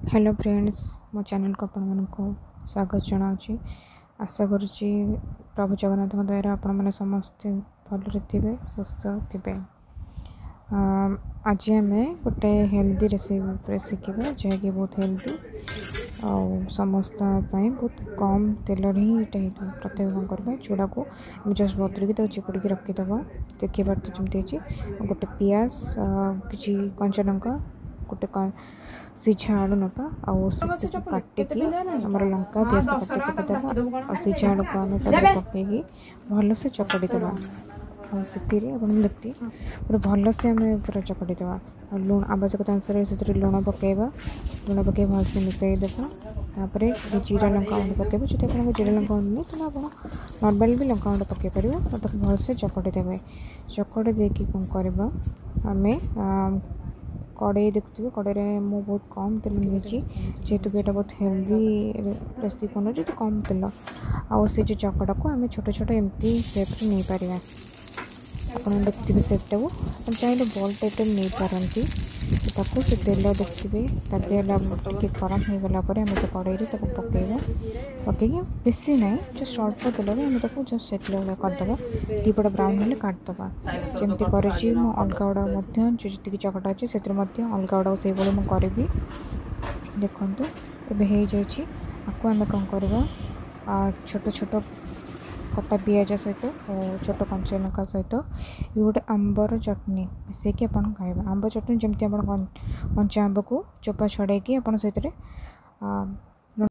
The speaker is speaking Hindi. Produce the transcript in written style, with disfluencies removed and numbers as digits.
हेलो फ्रेंड्स, मो चैनल को आपण मानक स्वागत जनावि। आशा करुच्ची प्रभु जगन्नाथ दया आपण मैंने समस्ते भल थे सुस्थ थे। आज आम गोटे हेल्दी रेसिपी शिखा जैकि बहुत हेल्दी समस्त बहुत कम तेल ही प्रत्येक कौन करवा चूड़ा को जस्ट बतुरिक चिपुड़ी रखीदब। देखिए बात जमी गोटे पियाज कि कंचा लंका गोटे सीझा आलू नपा काटिकी आम लंका पियाज को काटी पकेदबा और सीझा आलू को आम पकईकी भलसे चकड़ी देवा। और से देखती पूरा भलसे आम पूरा चकड़ी देवा और लुण आवश्यकता अनुसार से लुण पकेबा। लुण पके भलसे मिसई देवा। तापर जीरा लंका गुंड पकेबा। जब आपको जीरा लंका गुंड नहीं तो आप नर्माल भी लंका गुंड पकई पार और भलसे चकड़ी देवे। चकड़ी देकी कौन करवा आम कड़े देखुए कड़े मु बहुत कम तेल नहीं जेहेतु कि बहुत हेल्दी रेसिपी बनो तो कम तेल आउ से जो चकड़ा को आम छोट छोट एमती सेप्रे नहीं पार। आप देखते सेप्टा को आप चाहिए बल टाइप नहीं पारती से तेल देखते तेल टे गरम हो गलापर आम से कड़े पकईबा। पकईकि बेसी ना जस्ट अल्प तेल आम जस्ट सेकला भाई करदे दीपट ब्राउन हेल्ले काटदबा। जमी कर अलगा गुड़ा जो जी चकटा अच्छे से अलगा गुड़ा से करी देखु ए आपको आम कौन करवा छोट छोट कटा पियाज सहित और छोट कंचा लंका सहित ये गोटे आंबर चटनी मिसेक खाइबा। आंब चटनी जमी आप कंचा आंब को चोपा छड़े कि आप